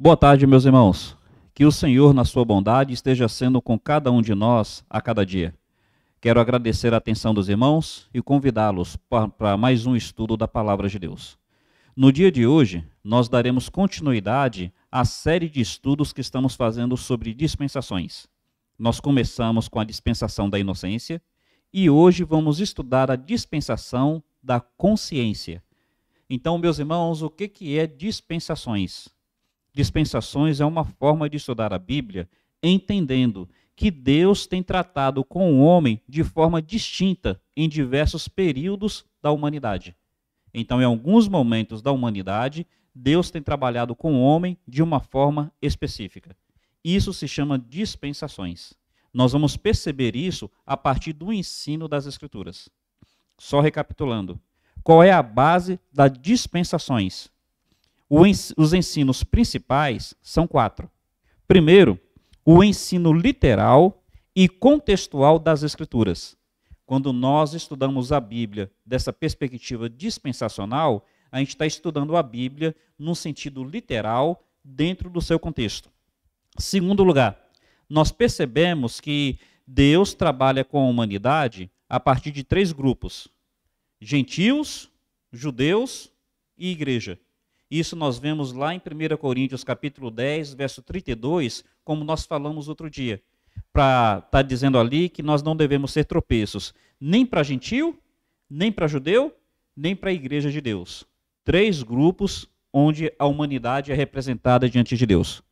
Boa tarde, meus irmãos. Que o Senhor, na sua bondade, esteja sendo com cada um de nós a cada dia. Quero agradecer a atenção dos irmãos e convidá-los para mais um estudo da Palavra de Deus. No dia de hoje, nós daremos continuidade à série de estudos que estamos fazendo sobre dispensações. Nós começamos com a dispensação da inocência e hoje vamos estudar a dispensação da consciência. Então, meus irmãos, o que é dispensações? Dispensações é uma forma de estudar a Bíblia, entendendo que Deus tem tratado com o homem de forma distinta em diversos períodos da humanidade. Então, em alguns momentos da humanidade, Deus tem trabalhado com o homem de uma forma específica. Isso se chama dispensações. Nós vamos perceber isso a partir do ensino das Escrituras. Só recapitulando, qual é a base das dispensações? Os ensinos principais são 4. Primeiro, o ensino literal e contextual das Escrituras. Quando nós estudamos a Bíblia dessa perspectiva dispensacional, a gente está estudando a Bíblia num sentido literal dentro do seu contexto. Segundo lugar, nós percebemos que Deus trabalha com a humanidade a partir de 3 grupos: gentios, judeus e igreja. Isso nós vemos lá em 1 Coríntios capítulo 10, verso 32, como nós falamos outro dia. Para estar dizendo ali que nós não devemos ser tropeços, nem para gentio, nem para judeu, nem para a igreja de Deus. 3 grupos onde a humanidade é representada diante de Deus.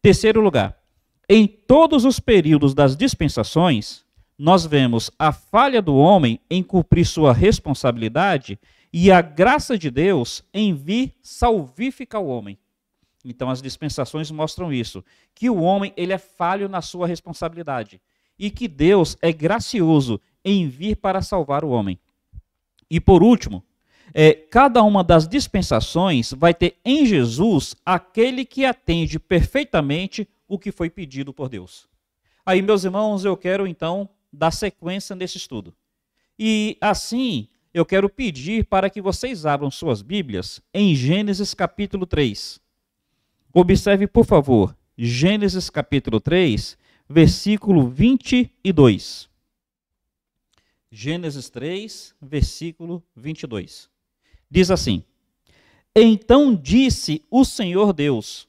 Terceiro lugar, em todos os períodos das dispensações, nós vemos a falha do homem em cumprir sua responsabilidade e a graça de Deus em vir salvificar o homem. Então as dispensações mostram isso, que o homem ele é falho na sua responsabilidade e que Deus é gracioso em vir para salvar o homem. E por último, cada uma das dispensações vai ter em Jesus aquele que atende perfeitamente o que foi pedido por Deus. Aí, meus irmãos, eu quero então dar sequência nesse estudo. E assim, eu quero pedir para que vocês abram suas Bíblias em Gênesis capítulo 3. Observe, por favor, Gênesis capítulo 3, versículo 22. Gênesis 3, versículo 22. Diz assim: Então disse o Senhor Deus: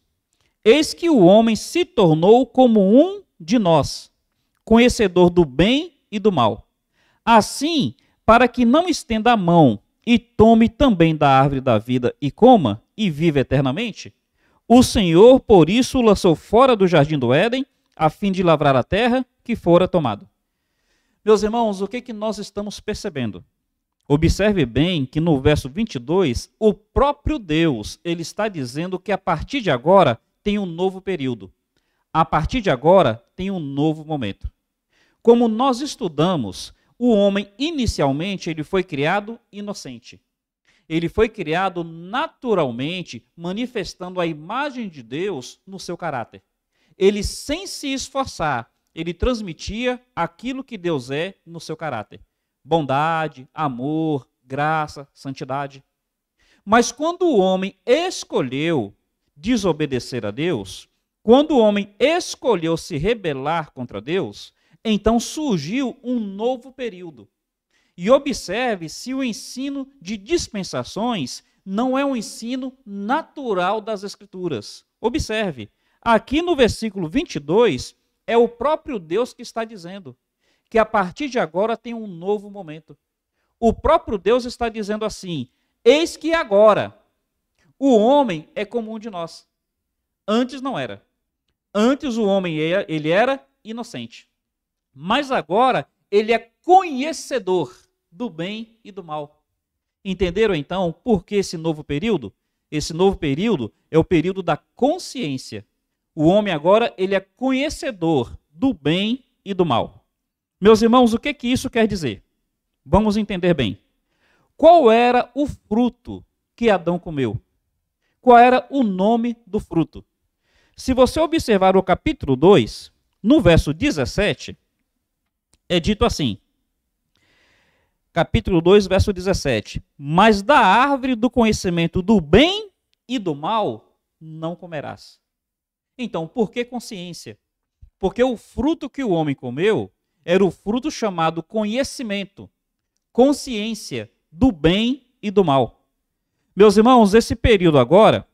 Eis que o homem se tornou como um de nós, conhecedor do bem e do mal. Assim, para que não estenda a mão e tome também da árvore da vida e coma e viva eternamente, o Senhor por isso o lançou fora do jardim do Éden, a fim de lavrar a terra que fora tomado. Meus irmãos, o que nós estamos percebendo? Observe bem que no verso 22, o próprio Deus ele está dizendo que a partir de agora tem um novo período. A partir de agora tem um novo momento. Como nós estudamos, o homem inicialmente ele foi criado inocente. Ele foi criado naturalmente, manifestando a imagem de Deus no seu caráter. Ele, sem se esforçar, ele transmitia aquilo que Deus é no seu caráter: bondade, amor, graça, santidade. Mas quando o homem escolheu desobedecer a Deus, quando o homem escolheu se rebelar contra Deus, então surgiu um novo período. E observe se o ensino de dispensações não é um ensino natural das Escrituras. Observe, aqui no versículo 22, é o próprio Deus que está dizendo que a partir de agora tem um novo momento. O próprio Deus está dizendo assim: eis que agora o homem é como um de nós. Antes não era. Antes o homem ele era inocente. Mas agora ele é conhecedor do bem e do mal. Entenderam então por que esse novo período? Esse novo período é o período da consciência. O homem agora ele é conhecedor do bem e do mal. Meus irmãos, o que isso quer dizer? Vamos entender bem. Qual era o fruto que Adão comeu? Qual era o nome do fruto? Se você observar o capítulo 2, no verso 17, é dito assim, capítulo 2, verso 17, mas da árvore do conhecimento do bem e do mal não comerás. Então, por que consciência? Porque o fruto que o homem comeu era o fruto chamado conhecimento, consciência do bem e do mal. Meus irmãos, esse período agora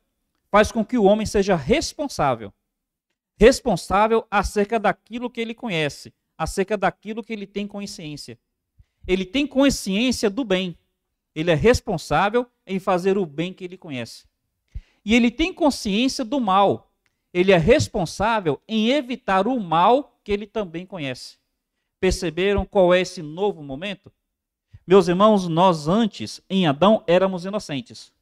faz com que o homem seja responsável acerca daquilo que ele conhece, acerca daquilo que ele tem consciência. Ele tem consciência do bem. Ele é responsável em fazer o bem que ele conhece. E ele tem consciência do mal. Ele é responsável em evitar o mal que ele também conhece. Perceberam qual é esse novo momento? Meus irmãos, nós antes, em Adão, éramos inocentes.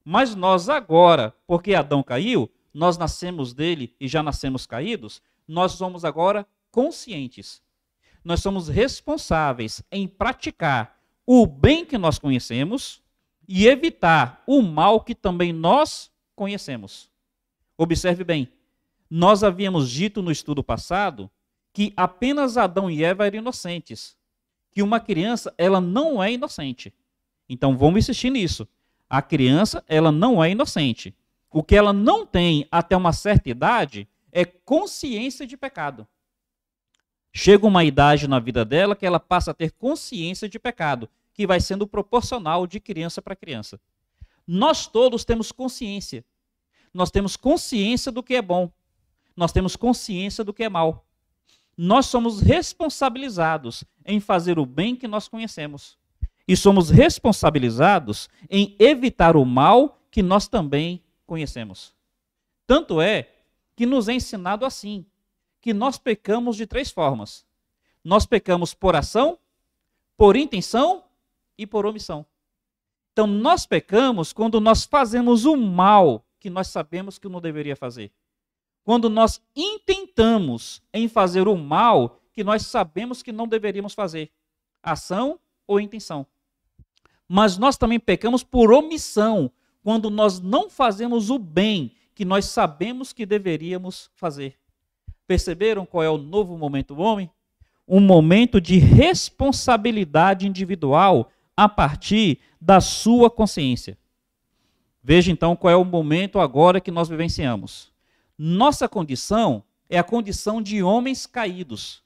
Mas nós agora, porque Adão caiu, nós nascemos dele e já nascemos caídos, nós somos agora conscientes. Nós somos responsáveis em praticar o bem que nós conhecemos e evitar o mal que também nós conhecemos. Observe bem, nós havíamos dito no estudo passado que apenas Adão e Eva eram inocentes, que uma criança, ela não é inocente. Então vamos insistir nisso. A criança, ela não é inocente. O que ela não tem até uma certa idade é consciência de pecado. Chega uma idade na vida dela que ela passa a ter consciência de pecado, que vai sendo proporcional de criança para criança. Nós todos temos consciência. Nós temos consciência do que é bom. Nós temos consciência do que é mal. Nós somos responsabilizados em fazer o bem que nós conhecemos. E somos responsabilizados em evitar o mal que nós também conhecemos. Tanto é que nos é ensinado assim, que nós pecamos de 3 formas. Nós pecamos por ação, por intenção e por omissão. Então nós pecamos quando nós fazemos o mal que nós sabemos que não deveria fazer. Quando nós intentamos em fazer o mal que nós sabemos que não deveríamos fazer. Ação ou intenção. Mas nós também pecamos por omissão, quando nós não fazemos o bem que nós sabemos que deveríamos fazer. Perceberam qual é o novo momento do homem? Um momento de responsabilidade individual a partir da sua consciência. Veja então qual é o momento agora que nós vivenciamos. Nossa condição é a condição de homens caídos.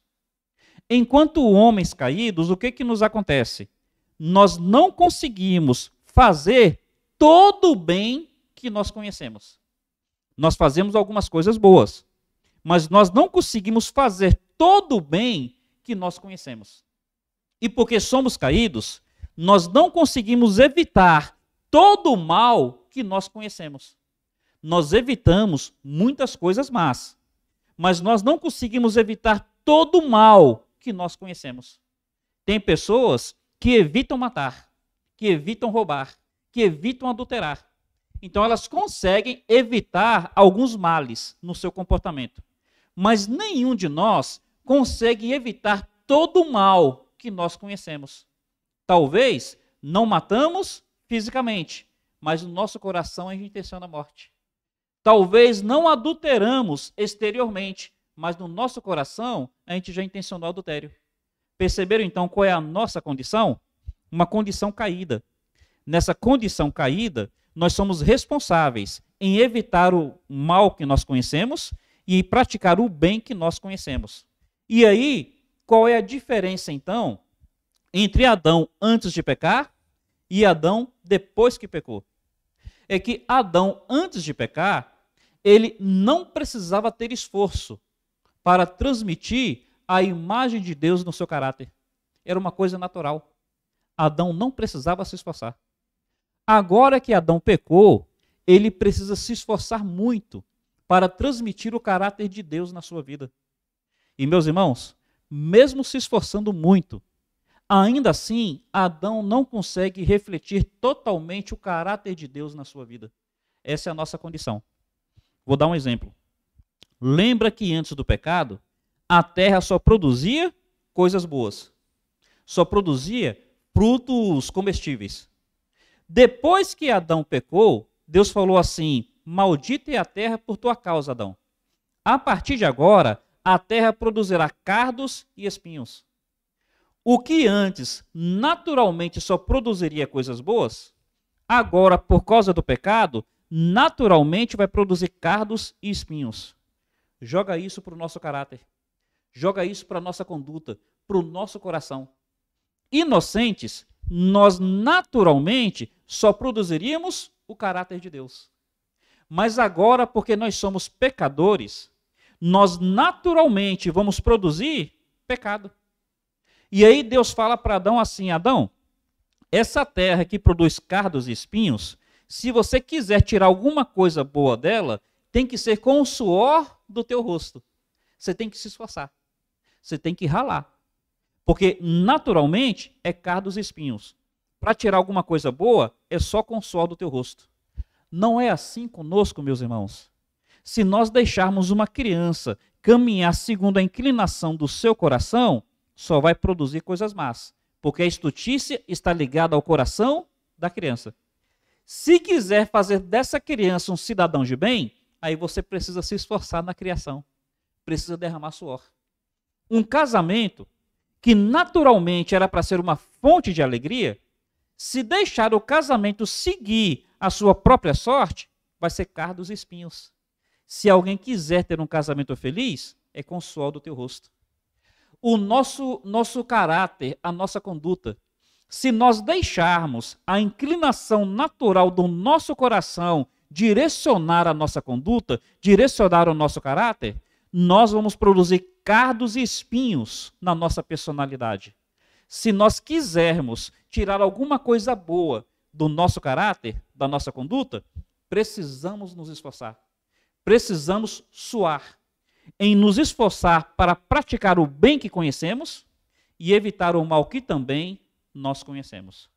Enquanto homens caídos, o que nos acontece? Nós não conseguimos fazer todo o bem que nós conhecemos. Nós fazemos algumas coisas boas, mas nós não conseguimos fazer todo o bem que nós conhecemos. E porque somos caídos, nós não conseguimos evitar todo o mal que nós conhecemos. Nós evitamos muitas coisas más, mas nós não conseguimos evitar todo o mal que nós conhecemos. Tem pessoas que evitam matar, que evitam roubar, que evitam adulterar. Então elas conseguem evitar alguns males no seu comportamento. Mas nenhum de nós consegue evitar todo o mal que nós conhecemos. Talvez não matamos fisicamente, mas no nosso coração a gente intenciona a morte. Talvez não adulteramos exteriormente, mas no nosso coração a gente já intencionou adultério. Perceberam então qual é a nossa condição? Uma condição caída. Nessa condição caída, nós somos responsáveis em evitar o mal que nós conhecemos e em praticar o bem que nós conhecemos. E aí, qual é a diferença então entre Adão antes de pecar e Adão depois que pecou? É que Adão, antes de pecar, ele não precisava ter esforço para transmitir a imagem de Deus no seu caráter. Era uma coisa natural. Adão não precisava se esforçar. Agora que Adão pecou, ele precisa se esforçar muito para transmitir o caráter de Deus na sua vida. E meus irmãos, mesmo se esforçando muito, ainda assim, Adão não consegue refletir totalmente o caráter de Deus na sua vida. Essa é a nossa condição. Vou dar um exemplo. Lembra que antes do pecado, a terra só produzia coisas boas. Só produzia frutos comestíveis. Depois que Adão pecou, Deus falou assim: maldita é a terra por tua causa, Adão. A partir de agora, a terra produzirá cardos e espinhos. O que antes naturalmente só produziria coisas boas, agora, por causa do pecado, naturalmente vai produzir cardos e espinhos. Joga isso para o nosso caráter. Joga isso para a nossa conduta, para o nosso coração. Inocentes, nós naturalmente só produziríamos o caráter de Deus. Mas agora, porque nós somos pecadores, nós naturalmente vamos produzir pecado. E aí Deus fala para Adão assim: Adão, essa terra que produz cardos e espinhos, se você quiser tirar alguma coisa boa dela, tem que ser com o suor do teu rosto. Você tem que se esforçar. Você tem que ralar. Porque naturalmente é cardos e espinhos. Para tirar alguma coisa boa, é só com o suor do teu rosto. Não é assim conosco, meus irmãos. Se nós deixarmos uma criança caminhar segundo a inclinação do seu coração, só vai produzir coisas más. Porque a estutícia está ligada ao coração da criança. Se quiser fazer dessa criança um cidadão de bem, aí você precisa se esforçar na criação. Precisa derramar suor. Um casamento que naturalmente era para ser uma fonte de alegria, se deixar o casamento seguir a sua própria sorte, vai ser cardos e espinhos. Se alguém quiser ter um casamento feliz, é com o suor do teu rosto. O nosso caráter, a nossa conduta, se nós deixarmos a inclinação natural do nosso coração direcionar a nossa conduta, direcionar o nosso caráter, nós vamos produzir cardos e espinhos na nossa personalidade. Se nós quisermos tirar alguma coisa boa do nosso caráter, da nossa conduta, precisamos nos esforçar. Precisamos suar em nos esforçar para praticar o bem que conhecemos e evitar o mal que também nós conhecemos.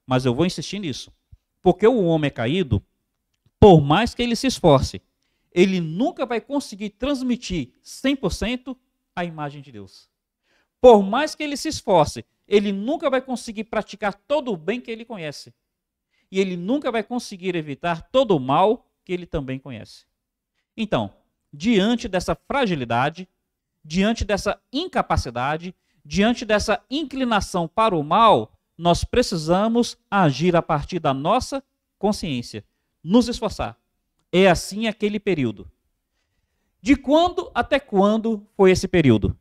Mas eu vou insistir nisso, porque o homem é caído, por mais que ele se esforce, ele nunca vai conseguir transmitir 100% a imagem de Deus. Por mais que ele se esforce, ele nunca vai conseguir praticar todo o bem que ele conhece. E ele nunca vai conseguir evitar todo o mal que ele também conhece. Então, diante dessa fragilidade, diante dessa incapacidade, diante dessa inclinação para o mal, nós precisamos agir a partir da nossa consciência, nos esforçar. É assim aquele período. De quando até quando foi esse período?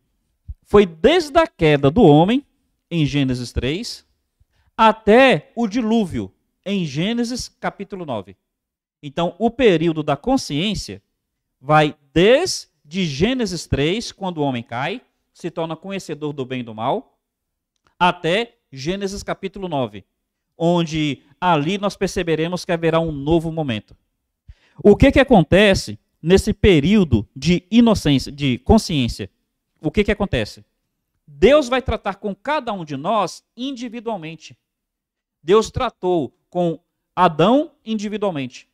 Foi desde a queda do homem, em Gênesis 3, até o dilúvio, em Gênesis capítulo 9. Então, o período da consciência vai desde Gênesis 3, quando o homem cai, se torna conhecedor do bem e do mal, até Gênesis capítulo 9, onde ali nós perceberemos que haverá um novo momento. O que acontece nesse período de inocência, de consciência? O que acontece? Deus vai tratar com cada um de nós individualmente. Deus tratou com Adão individualmente.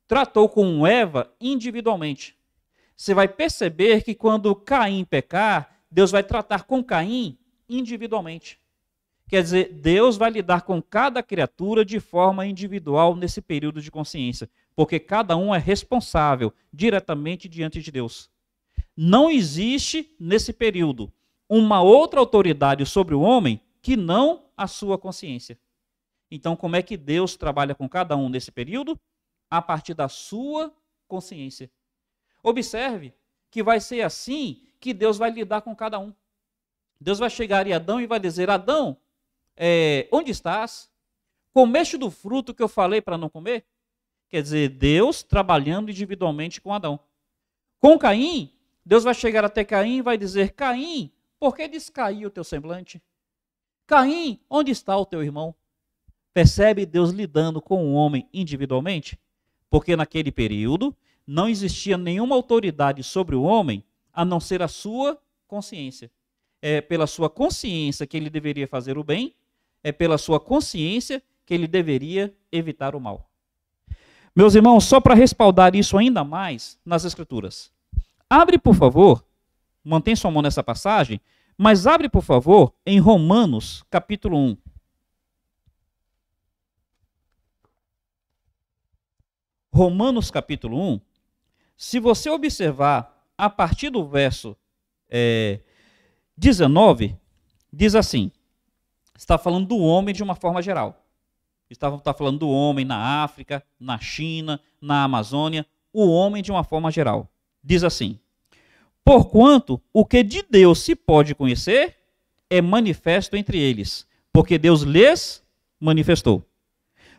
Tratou com Eva individualmente. Você vai perceber que quando Caim pecar, Deus vai tratar com Caim individualmente. Quer dizer, Deus vai lidar com cada criatura de forma individual nesse período de consciência, porque cada um é responsável diretamente diante de Deus. Não existe nesse período uma outra autoridade sobre o homem que não a sua consciência. Então, como é que Deus trabalha com cada um nesse período? A partir da sua consciência. Observe que vai ser assim que Deus vai lidar com cada um. Deus vai chegar em Adão e vai dizer: Adão, onde estás? Comeste do fruto que eu falei para não comer? Quer dizer, Deus trabalhando individualmente com Adão. Com Caim, Deus vai chegar até Caim e vai dizer: Caim, por que descaiu o teu semblante? Caim, onde está o teu irmão? Percebe Deus lidando com o homem individualmente? Porque naquele período não existia nenhuma autoridade sobre o homem a não ser a sua consciência. É pela sua consciência que ele deveria fazer o bem, é pela sua consciência que ele deveria evitar o mal. Meus irmãos, só para respaldar isso ainda mais nas Escrituras. Abre, por favor, mantém sua mão nessa passagem, mas abre, por favor, em Romanos, capítulo 1. Romanos, capítulo 1, se você observar, a partir do verso 19, diz assim, está falando do homem de uma forma geral. Está falando do homem na África, na China, na Amazônia, o homem de uma forma geral. Diz assim: Porquanto o que de Deus se pode conhecer é manifesto entre eles, porque Deus lhes manifestou.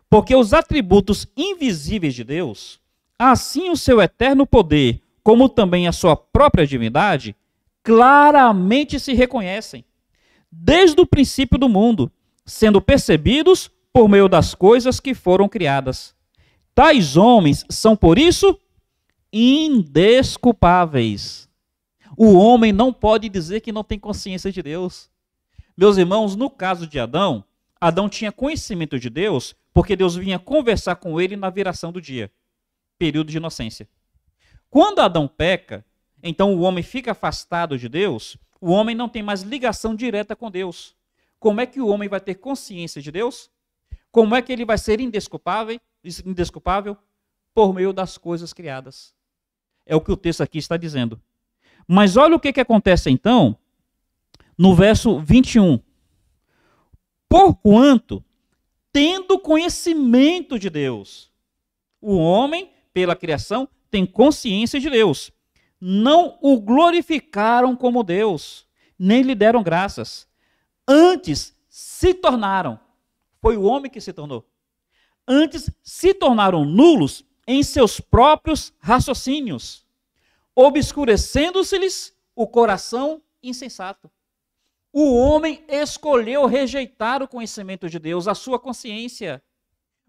Porque os atributos invisíveis de Deus, assim o seu eterno poder, como também a sua própria divindade, claramente se reconhecem, desde o princípio do mundo, sendo percebidos por meio das coisas que foram criadas. Tais homens são, por isso, indesculpáveis. O homem não pode dizer que não tem consciência de Deus. Meus irmãos, no caso de Adão, Adão tinha conhecimento de Deus porque Deus vinha conversar com ele na viração do dia, período de inocência. Quando Adão peca, então o homem fica afastado de Deus, o homem não tem mais ligação direta com Deus. Como é que o homem vai ter consciência de Deus? Como é que ele vai ser indesculpável? Por meio das coisas criadas. É o que o texto aqui está dizendo. Mas olha o que acontece então, no verso 21. Porquanto, tendo conhecimento de Deus, o homem, pela criação, tem consciência de Deus. Não o glorificaram como Deus, nem lhe deram graças. Antes se tornaram, foi o homem que se tornou. Antes se tornaram nulos em seus próprios raciocínios, obscurecendo-se-lhes o coração insensato. O homem escolheu rejeitar o conhecimento de Deus, a sua consciência.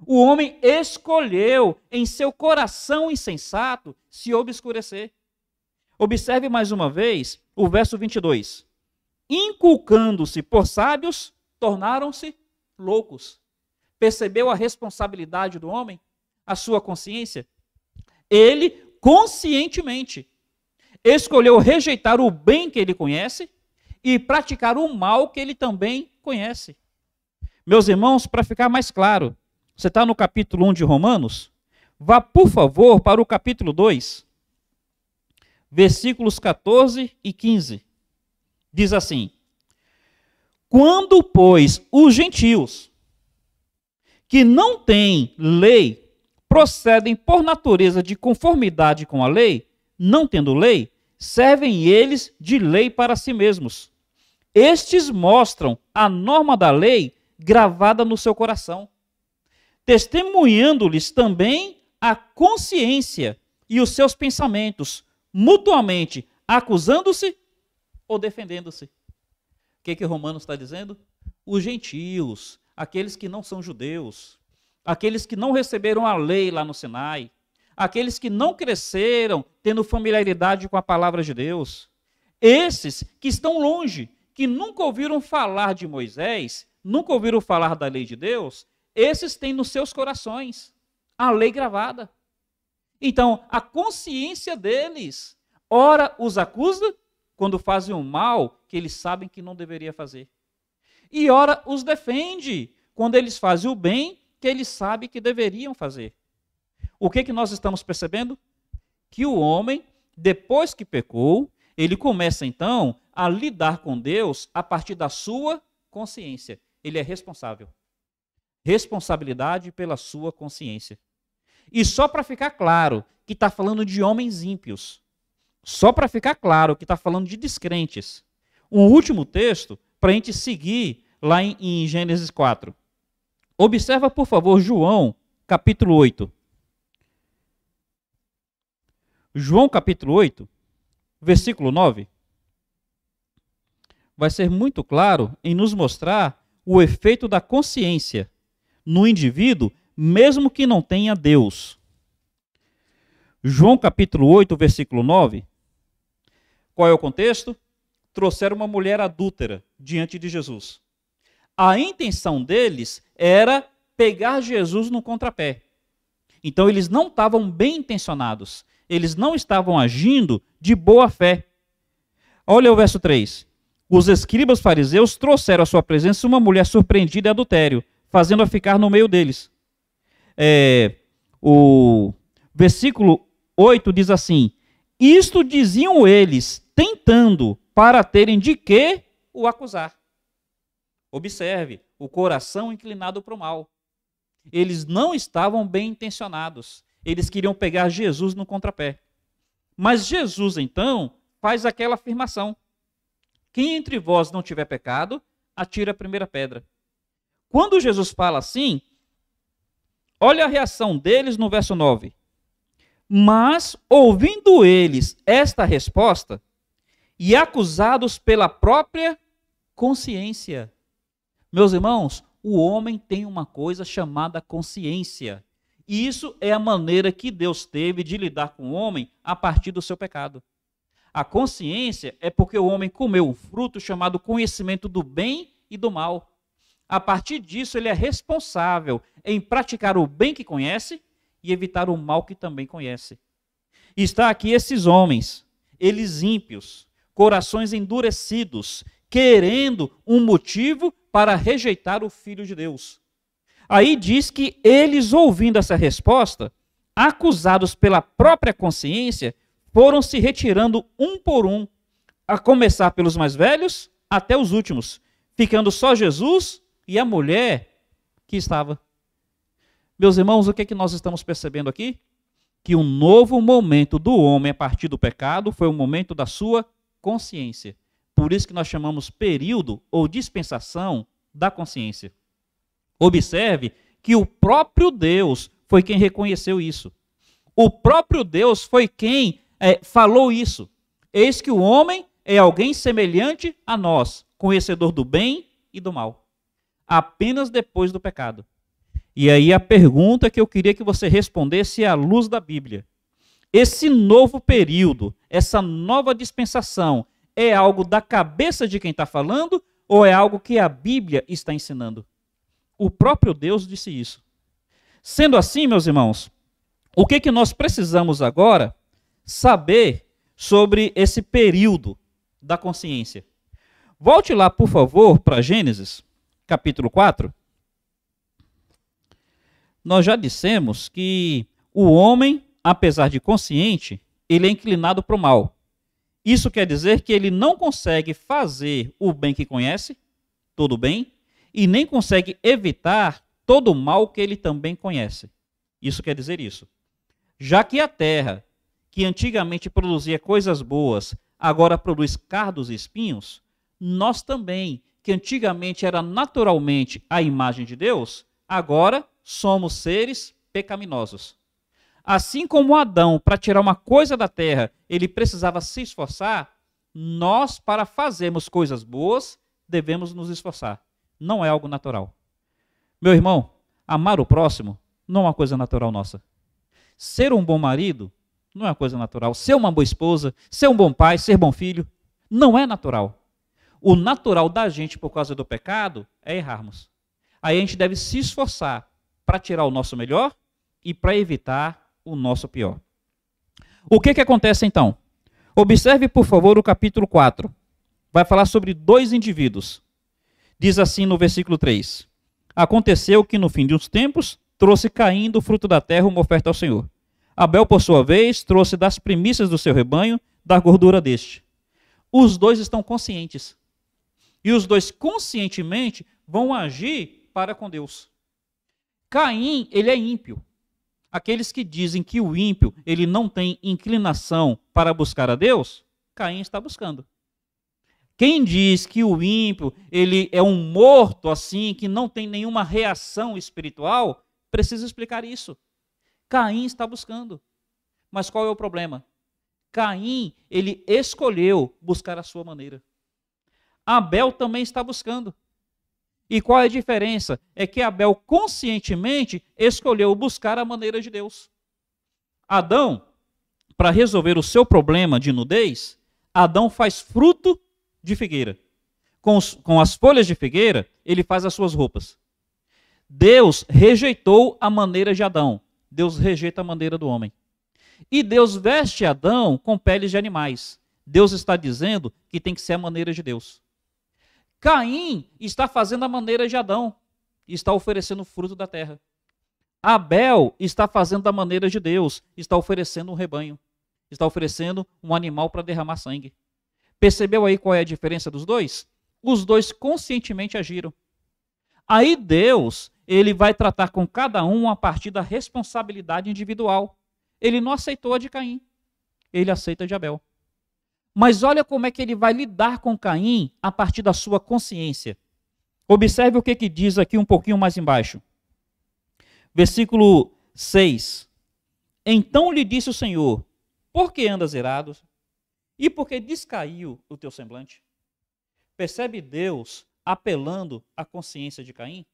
O homem escolheu em seu coração insensato se obscurecer. Observe mais uma vez o verso 22. Inculcando-se por sábios, tornaram-se loucos. Percebeu a responsabilidade do homem? A sua consciência? Ele, conscientemente, escolheu rejeitar o bem que ele conhece e praticar o mal que ele também conhece. Meus irmãos, para ficar mais claro, você está no capítulo 1 de Romanos? Vá, por favor, para o capítulo 2, versículos 14 e 15. Diz assim: quando, pois, os gentios, que não têm lei, procedem por natureza de conformidade com a lei, não tendo lei, servem eles de lei para si mesmos. Estes mostram a norma da lei gravada no seu coração, testemunhando-lhes também a consciência e os seus pensamentos, mutuamente acusando-se ou defendendo-se. O que Romanos está dizendo? Os gentios, aqueles que não são judeus, aqueles que não receberam a lei lá no Sinai, aqueles que não cresceram tendo familiaridade com a palavra de Deus, esses que estão longe, que nunca ouviram falar de Moisés, nunca ouviram falar da lei de Deus, esses têm nos seus corações a lei gravada. Então, a consciência deles, ora os acusa quando fazem o mal que eles sabem que não deveria fazer, e ora os defende quando eles fazem o bem que eles sabem que deveriam fazer. O que nós estamos percebendo? Que o homem, depois que pecou, ele começa então a lidar com Deus a partir da sua consciência. Ele é responsável. Responsabilidade pela sua consciência. E só para ficar claro que está falando de homens ímpios, só para ficar claro que está falando de descrentes, um último texto para a gente seguir lá em Gênesis 4. Observa, por favor, João, capítulo 8. João, capítulo 8, versículo 9. Vai ser muito claro em nos mostrar o efeito da consciência no indivíduo, mesmo que não tenha Deus. João, capítulo 8, versículo 9. Qual é o contexto? Trouxeram uma mulher adúltera diante de Jesus. A intenção deles era pegar Jesus no contrapé. Então eles não estavam bem intencionados. Eles não estavam agindo de boa fé. Olha o verso 3. Os escribas fariseus trouxeram à sua presença uma mulher surpreendida em adultério, fazendo-a ficar no meio deles. O versículo 8 diz assim: isto diziam eles, tentando, para terem de que o acusar. Observe, o coração inclinado para o mal. Eles não estavam bem intencionados. Eles queriam pegar Jesus no contrapé. Mas Jesus, então, faz aquela afirmação: quem entre vós não tiver pecado, atire a primeira pedra. Quando Jesus fala assim, olha a reação deles no verso 9. Mas, ouvindo eles esta resposta, e acusados pela própria consciência. Meus irmãos, o homem tem uma coisa chamada consciência. E isso é a maneira que Deus teve de lidar com o homem a partir do seu pecado. A consciência é porque o homem comeu um fruto chamado conhecimento do bem e do mal. A partir disso, ele é responsável em praticar o bem que conhece e evitar o mal que também conhece. E está aqui esses homens, eles ímpios, corações endurecidos, querendo um motivo para rejeitar o Filho de Deus. Aí diz que eles, ouvindo essa resposta, acusados pela própria consciência, foram se retirando um por um, a começar pelos mais velhos até os últimos, ficando só Jesus e a mulher que estava. Meus irmãos, o que é que nós estamos percebendo aqui? Que um novo momento do homem a partir do pecado foi o momento da sua consciência. Por isso que nós chamamos período ou dispensação da consciência. Observe que o próprio Deus foi quem reconheceu isso. O próprio Deus foi quem falou isso. Eis que o homem é alguém semelhante a nós, conhecedor do bem e do mal. Apenas depois do pecado. E aí a pergunta que eu queria que você respondesse é à luz da Bíblia. Esse novo período, essa nova dispensação, é algo da cabeça de quem está falando ou é algo que a Bíblia está ensinando? O próprio Deus disse isso. Sendo assim, meus irmãos, o que nós precisamos agora saber sobre esse período da consciência? Volte lá, por favor, para Gênesis, capítulo 4. Nós já dissemos que o homem, apesar de consciente, ele é inclinado para o mal. Isso quer dizer que ele não consegue fazer o bem que conhece, todo o bem, e nem consegue evitar todo o mal que ele também conhece. Isso quer dizer isso. Já que a terra, que antigamente produzia coisas boas, agora produz cardos e espinhos, nós também, que antigamente era naturalmente a imagem de Deus, agora somos seres pecaminosos. Assim como Adão, para tirar uma coisa da terra, ele precisava se esforçar, nós, para fazermos coisas boas, devemos nos esforçar. Não é algo natural. Meu irmão, amar o próximo não é uma coisa natural nossa. Ser um bom marido não é uma coisa natural. Ser uma boa esposa, ser um bom pai, ser bom filho, não é natural. O natural da gente, por causa do pecado, é errarmos. Aí a gente deve se esforçar para tirar o nosso melhor e para evitar o nosso pior. O que acontece então? Observe, por favor, o capítulo 4. Vai falar sobre dois indivíduos. Diz assim no versículo 3. Aconteceu que no fim dos tempos trouxe Caim do fruto da terra uma oferta ao Senhor. Abel, por sua vez, trouxe das primícias do seu rebanho, da gordura deste. Os dois estão conscientes. E os dois conscientemente vão agir para com Deus. Caim, ele é ímpio. Aqueles que dizem que o ímpio ele não tem inclinação para buscar a Deus, Caim está buscando. Quem diz que o ímpio ele é um morto assim, que não tem nenhuma reação espiritual, precisa explicar isso. Caim está buscando. Mas qual é o problema? Caim, ele escolheu buscar a sua maneira. Abel também está buscando. E qual é a diferença? É que Abel conscientemente escolheu buscar a maneira de Deus. Adão, para resolver o seu problema de nudez, Adão faz fruto de figueira. Com as folhas de figueira, ele faz as suas roupas. Deus rejeitou a maneira de Adão. Deus rejeita a maneira do homem. E Deus veste Adão com peles de animais. Deus está dizendo que tem que ser a maneira de Deus. Caim está fazendo a maneira de Adão, está oferecendo o fruto da terra. Abel está fazendo da maneira de Deus, está oferecendo um rebanho, está oferecendo um animal para derramar sangue. Percebeu aí qual é a diferença dos dois? Os dois conscientemente agiram. Aí Deus, ele vai tratar com cada um a partir da responsabilidade individual. Ele não aceitou a de Caim, ele aceita a de Abel. Mas olha como é que ele vai lidar com Caim a partir da sua consciência. Observe o que diz aqui um pouquinho mais embaixo. Versículo 6. Então lhe disse o Senhor: por que andas irado? E por que descaiu o teu semblante? Percebe Deus apelando à consciência de Caim?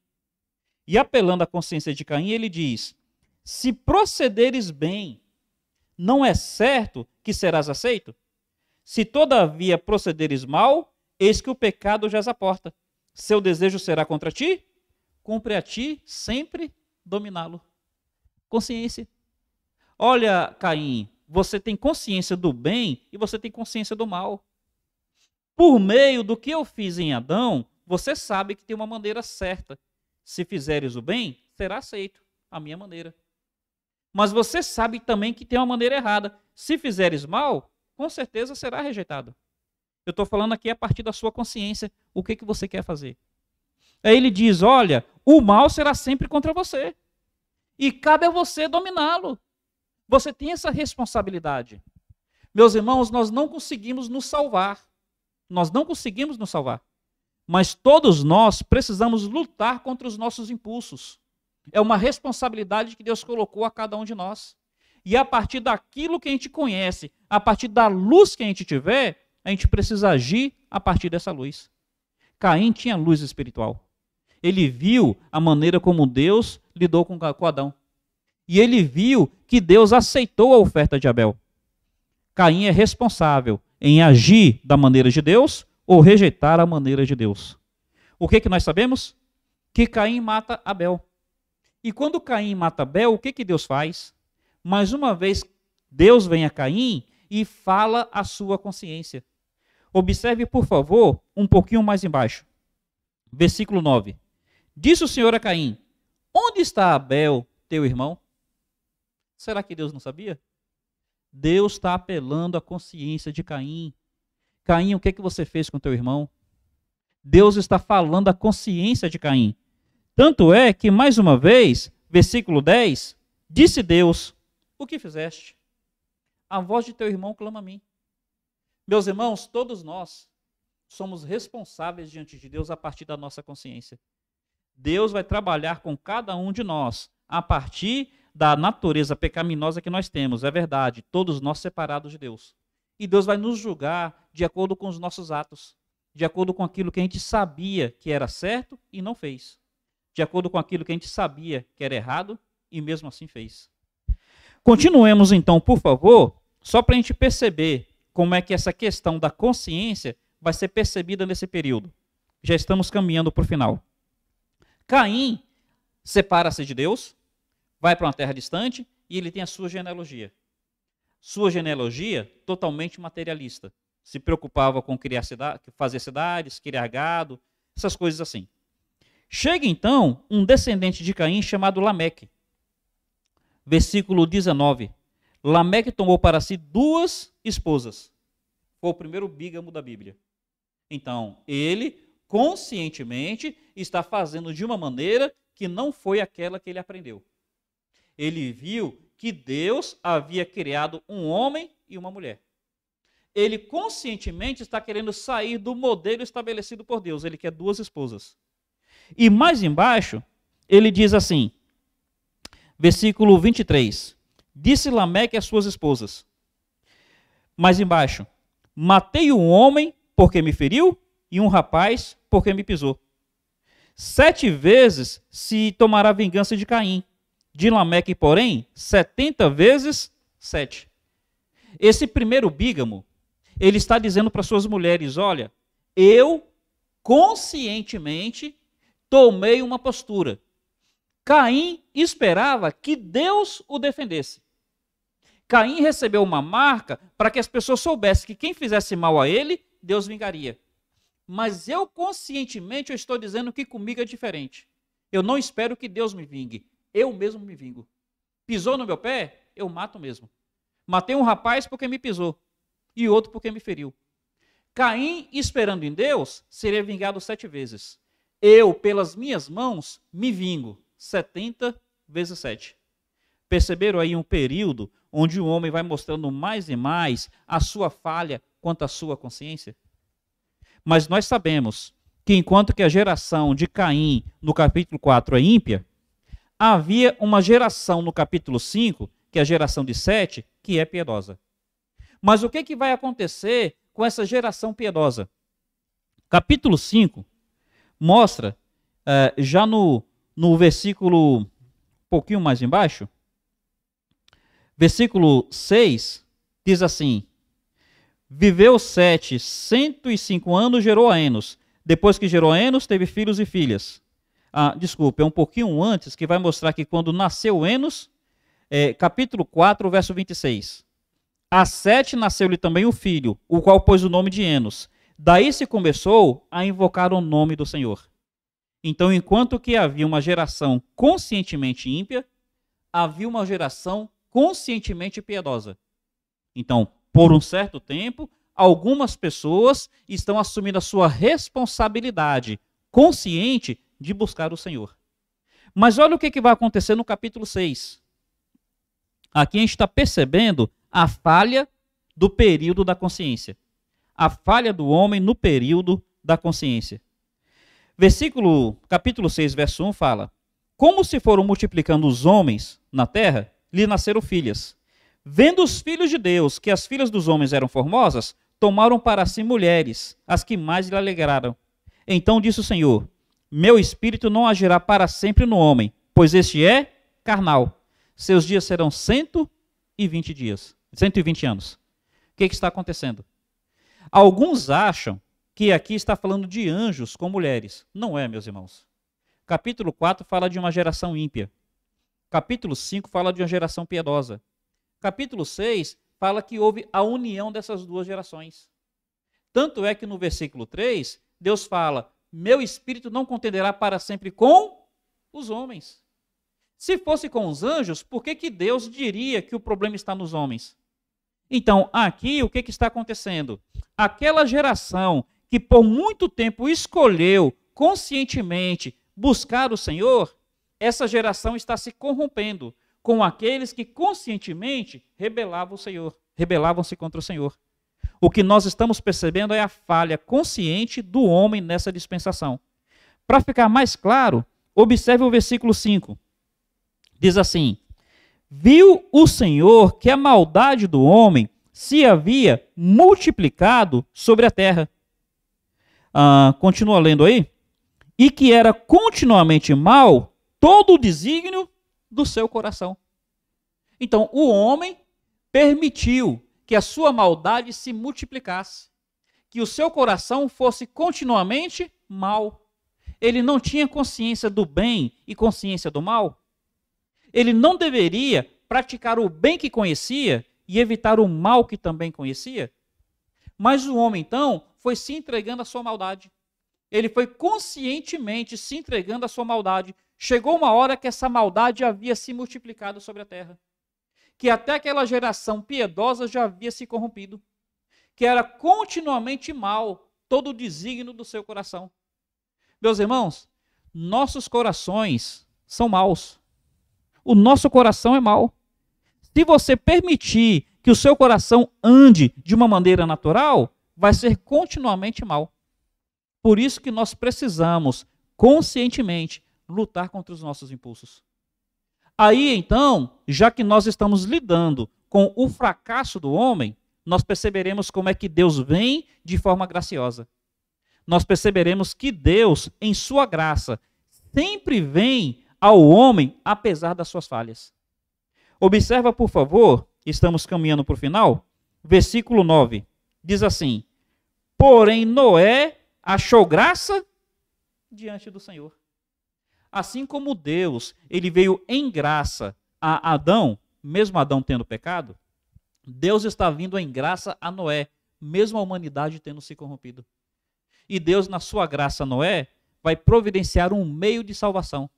E apelando à consciência de Caim, ele diz: se procederes bem, não é certo que serás aceito? Se todavia procederes mal, eis que o pecado jaz à porta. Seu desejo será contra ti, cumpre a ti sempre dominá-lo. Consciência. Olha, Caim, você tem consciência do bem e você tem consciência do mal. Por meio do que eu fiz em Adão, você sabe que tem uma maneira certa. Se fizeres o bem, será aceito, a minha maneira. Mas você sabe também que tem uma maneira errada. Se fizeres mal, com certeza será rejeitado. Eu estou falando aqui a partir da sua consciência, o que você quer fazer. Aí ele diz, olha, o mal será sempre contra você. E cabe a você dominá-lo. Você tem essa responsabilidade. Meus irmãos, nós não conseguimos nos salvar. Nós não conseguimos nos salvar. Mas todos nós precisamos lutar contra os nossos impulsos. É uma responsabilidade que Deus colocou a cada um de nós. E a partir daquilo que a gente conhece, a partir da luz que a gente tiver, a gente precisa agir a partir dessa luz. Caim tinha luz espiritual. Ele viu a maneira como Deus lidou com Adão. E ele viu que Deus aceitou a oferta de Abel. Caim é responsável em agir da maneira de Deus ou rejeitar a maneira de Deus. O que nós sabemos? Que Caim mata Abel. E quando Caim mata Abel, o que Deus faz? Mais uma vez, Deus vem a Caim e fala a sua consciência. Observe, por favor, um pouquinho mais embaixo. Versículo 9. Disse o Senhor a Caim: onde está Abel, teu irmão? Será que Deus não sabia? Deus está apelando à consciência de Caim. Caim, o que você fez com teu irmão? Deus está falando à consciência de Caim. Tanto é que, mais uma vez, versículo 10, disse Deus: o que fizeste? A voz de teu irmão clama a mim. Meus irmãos, todos nós somos responsáveis diante de Deus a partir da nossa consciência. Deus vai trabalhar com cada um de nós a partir da natureza pecaminosa que nós temos. É verdade, todos nós separados de Deus. E Deus vai nos julgar de acordo com os nossos atos, de acordo com aquilo que a gente sabia que era certo e não fez, de acordo com aquilo que a gente sabia que era errado e mesmo assim fez. Continuemos então, por favor, só para a gente perceber como é que essa questão da consciência vai ser percebida nesse período. Já estamos caminhando para o final. Caim separa-se de Deus, vai para uma terra distante e ele tem a sua genealogia. Sua genealogia totalmente materialista. Se preocupava com fazer cidades, criar gado, essas coisas assim. Chega então um descendente de Caim chamado Lameque. Versículo 19. Lameque tomou para si 2 esposas. Foi o primeiro bígamo da Bíblia. Então, ele conscientemente está fazendo de uma maneira que não foi aquela que ele aprendeu. Ele viu que Deus havia criado um homem e uma mulher. Ele conscientemente está querendo sair do modelo estabelecido por Deus. Ele quer 2 esposas. E mais embaixo, ele diz assim, versículo 23. Disse Lameque às suas esposas. Mais embaixo. Matei um homem porque me feriu e um rapaz porque me pisou. 7 vezes se tomará vingança de Caim. De Lameque, porém, 70 vezes 7. Esse primeiro bígamo, ele está dizendo para suas mulheres, olha, eu conscientemente tomei uma postura. Caim esperava que Deus o defendesse. Caim recebeu uma marca para que as pessoas soubessem que quem fizesse mal a ele, Deus vingaria. Mas eu conscientemente eu estou dizendo que comigo é diferente. Eu não espero que Deus me vingue. Eu mesmo me vingo. Pisou no meu pé, eu mato mesmo. Matei um rapaz porque me pisou. E outro porque me feriu. Caim, esperando em Deus, seria vingado 7 vezes. Eu, pelas minhas mãos, me vingo. 70 vezes 7. Perceberam aí um período onde o homem vai mostrando mais e mais a sua falha quanto à sua consciência? Mas nós sabemos que enquanto que a geração de Caim, no capítulo 4, é ímpia, havia uma geração no capítulo 5, que é a geração de Sete, que é piedosa. Mas o que vai acontecer com essa geração piedosa? Capítulo 5 mostra, já no versículo um pouquinho mais embaixo, versículo 6, diz assim: viveu Sete 105 anos, gerou a Enos. Depois que gerou a Enos, teve filhos e filhas. Desculpa, é um pouquinho antes, que vai mostrar que quando nasceu Enos, capítulo 4, verso 26. A Sete nasceu-lhe também o filho, o qual pôs o nome de Enos. Daí se começou a invocar o nome do Senhor. Então, enquanto que havia uma geração conscientemente ímpia, havia uma geração conscientemente piedosa. Então, por um certo tempo, algumas pessoas estão assumindo a sua responsabilidade consciente de buscar o Senhor. Mas olha o que vai acontecer no capítulo 6. Aqui a gente está percebendo a falha do período da consciência. A falha do homem no período da consciência. Capítulo 6, verso 1 fala: como se foram multiplicando os homens na terra, lhe nasceram filhas. Vendo os filhos de Deus que as filhas dos homens eram formosas, tomaram para si mulheres, as que mais lhe alegraram. Então disse o Senhor: meu espírito não agirá para sempre no homem, pois este é carnal. Seus dias serão 120 dias, 120 anos. O que está acontecendo? Alguns acham que aqui está falando de anjos com mulheres. Não é, meus irmãos. Capítulo 4 fala de uma geração ímpia. Capítulo 5 fala de uma geração piedosa. Capítulo 6 fala que houve a união dessas duas gerações. Tanto é que no versículo 3, Deus fala: meu espírito não contenderá para sempre com os homens. Se fosse com os anjos, por que Deus diria que o problema está nos homens? Então, aqui, o que está acontecendo? Aquela geração que por muito tempo escolheu conscientemente buscar o Senhor, essa geração está se corrompendo com aqueles que conscientemente rebelavam-se contra o Senhor. O que nós estamos percebendo é a falha consciente do homem nessa dispensação. Para ficar mais claro, observe o versículo 5. Diz assim: viu o Senhor que a maldade do homem se havia multiplicado sobre a terra. Continua lendo aí. E que era continuamente mal todo o desígnio do seu coração. Então, o homem permitiu que a sua maldade se multiplicasse, que o seu coração fosse continuamente mal. Ele não tinha consciência do bem e consciência do mal. Ele não deveria praticar o bem que conhecia e evitar o mal que também conhecia. Mas o homem, então, foi se entregando à sua maldade. Ele foi conscientemente se entregando à sua maldade. Chegou uma hora que essa maldade havia se multiplicado sobre a terra. Que até aquela geração piedosa já havia se corrompido. Que era continuamente mal todo o desígnio do seu coração. Meus irmãos, nossos corações são maus. O nosso coração é mau. Se você permitir que o seu coração ande de uma maneira natural, vai ser continuamente mal. Por isso que nós precisamos, conscientemente, lutar contra os nossos impulsos. Aí, então, já que nós estamos lidando com o fracasso do homem, nós perceberemos como é que Deus vem de forma graciosa. Nós perceberemos que Deus, em sua graça, sempre vem ao homem, apesar das suas falhas. Observa, por favor, estamos caminhando para o final, versículo 9, diz assim: porém Noé achou graça diante do Senhor. Assim como Deus, ele veio em graça a Adão, mesmo Adão tendo pecado, Deus está vindo em graça a Noé, mesmo a humanidade tendo se corrompido. E Deus, na sua graça a Noé, vai providenciar um meio de salvação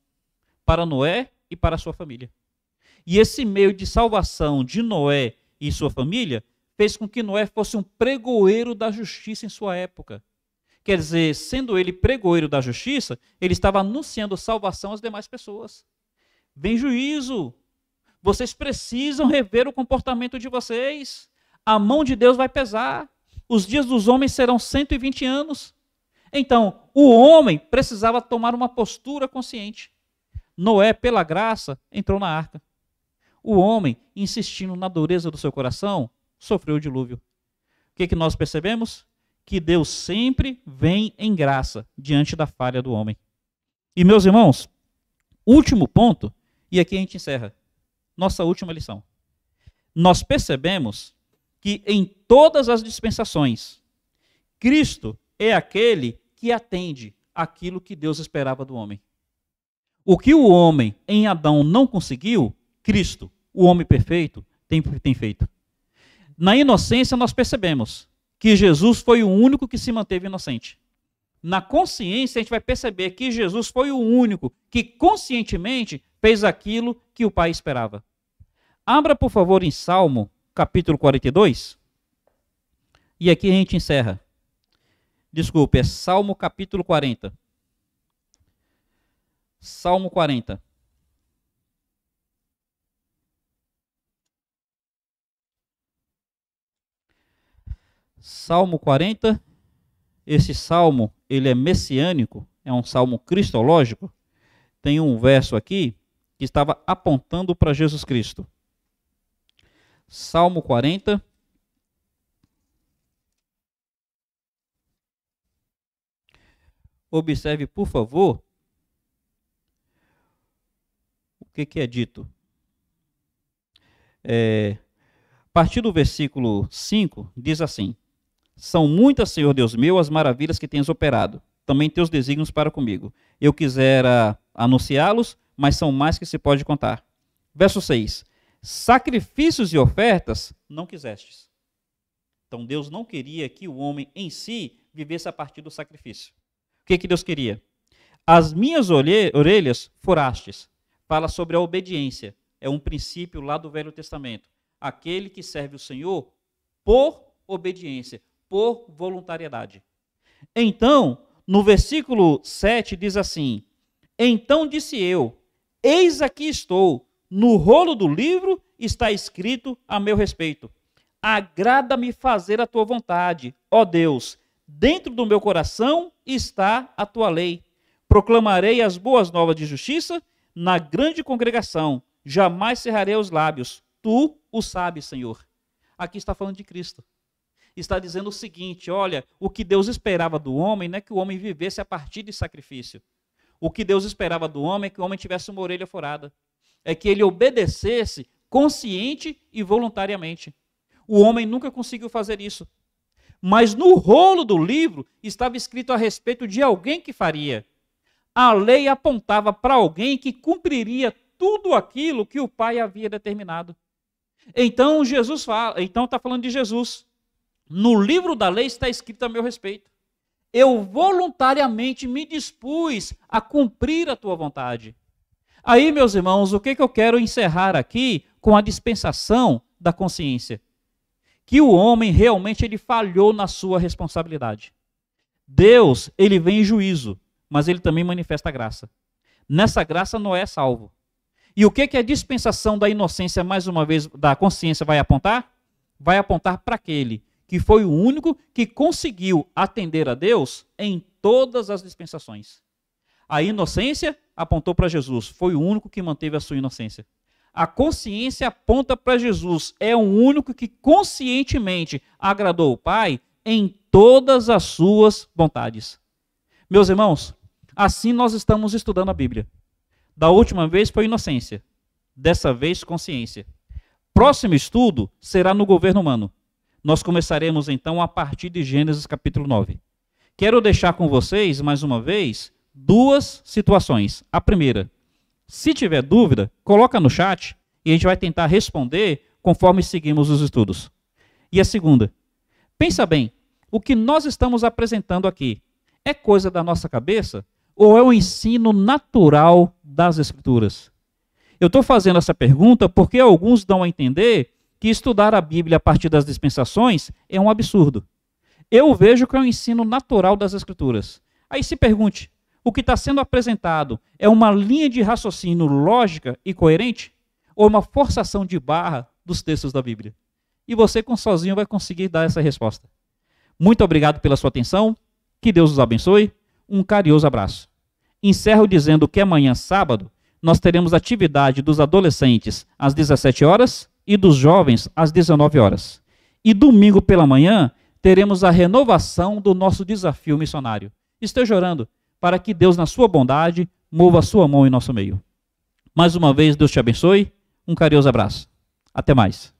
para Noé e para a sua família. E esse meio de salvação de Noé e sua família fez com que Noé fosse um pregoeiro da justiça em sua época. Quer dizer, sendo ele pregoeiro da justiça, ele estava anunciando salvação às demais pessoas. Vem juízo, Vocês precisam rever o comportamento de vocês. A mão de Deus vai pesar. Os dias dos homens serão 120 anos. Então, o homem precisava tomar uma postura consciente. Noé, pela graça, entrou na arca. O homem, insistindo na dureza do seu coração, sofreu o dilúvio. O que nós percebemos? Que Deus sempre vem em graça diante da falha do homem. E, meus irmãos, último ponto, e aqui a gente encerra. Nossa última lição. Nós percebemos que em todas as dispensações, Cristo é aquele que atende aquilo que Deus esperava do homem. O que o homem em Adão não conseguiu, Cristo, o homem perfeito, tem feito. Na inocência nós percebemos que Jesus foi o único que se manteve inocente. Na consciência a gente vai perceber que Jesus foi o único que conscientemente fez aquilo que o Pai esperava. Abra, por favor, em Salmo, capítulo 42. E aqui a gente encerra. Desculpe, é Salmo capítulo 40. Salmo 40. Salmo 40. Esse salmo, ele é messiânico, é um salmo cristológico. Tem um verso aqui que estava apontando para Jesus Cristo. Salmo 40. Observe, por favor, o que é dito. A partir do versículo 5, diz assim: São muitas, Senhor Deus meu, as maravilhas que tens operado, também teus desígnios para comigo. Eu quisera anunciá-los, mas são mais que se pode contar. Verso 6. Sacrifícios e ofertas não quisestes. Então Deus não queria que o homem em si vivesse a partir do sacrifício. O que Deus queria? As minhas orelhas furastes. Fala sobre a obediência. É um princípio lá do Velho Testamento. Aquele que serve o Senhor por obediência, por voluntariedade. Então, no versículo 7 diz assim: Então disse eu, eis aqui estou, no rolo do livro está escrito a meu respeito. Agrada-me fazer a tua vontade, ó Deus, dentro do meu coração está a tua lei. Proclamarei as boas novas de justiça na grande congregação, jamais cerrarei os lábios, tu o sabes, Senhor. Aqui está falando de Cristo. Está dizendo o seguinte: olha, o que Deus esperava do homem não é que o homem vivesse a partir de sacrifício. O que Deus esperava do homem é que o homem tivesse uma orelha furada. É que ele obedecesse consciente e voluntariamente. O homem nunca conseguiu fazer isso. Mas no rolo do livro estava escrito a respeito de alguém que faria. A lei apontava para alguém que cumpriria tudo aquilo que o Pai havia determinado. Então Jesus fala, então está falando de Jesus. No livro da lei está escrito a meu respeito. Eu voluntariamente me dispus a cumprir a tua vontade. Aí, meus irmãos, o que eu quero encerrar aqui com a dispensação da consciência? Que o homem realmente ele falhou na sua responsabilidade. Deus, ele vem em juízo, mas ele também manifesta graça. Nessa graça Noé é salvo. E o que a dispensação da inocência, mais uma vez, da consciência vai apontar? Vai apontar para aquele que foi o único que conseguiu atender a Deus em todas as dispensações. A inocência apontou para Jesus, foi o único que manteve a sua inocência. A consciência aponta para Jesus, é o único que conscientemente agradou o Pai em todas as suas vontades. Meus irmãos, assim nós estamos estudando a Bíblia. Da última vez foi inocência, dessa vez consciência. Próximo estudo será no governo humano. Nós começaremos então a partir de Gênesis capítulo 9. Quero deixar com vocês, mais uma vez, duas situações. A primeira, se tiver dúvida, coloca no chat e a gente vai tentar responder conforme seguimos os estudos. E a segunda, pensa bem, o que nós estamos apresentando aqui é coisa da nossa cabeça ou é o ensino natural das Escrituras? Eu estou fazendo essa pergunta porque alguns dão a entender que estudar a Bíblia a partir das dispensações é um absurdo. Eu vejo que é um ensino natural das Escrituras. Aí se pergunte, o que está sendo apresentado é uma linha de raciocínio lógica e coerente? ou uma forçação de barra dos textos da Bíblia? E você, sozinho, vai conseguir dar essa resposta. Muito obrigado pela sua atenção. Que Deus os abençoe. Um carinhoso abraço. Encerro dizendo que amanhã, sábado, nós teremos atividade dos adolescentes às 17 horas e dos jovens às 19 horas. E domingo pela manhã, teremos a renovação do nosso desafio missionário. Esteja orando para que Deus, na sua bondade, mova a sua mão em nosso meio. Mais uma vez, Deus te abençoe. Um carinhoso abraço. Até mais.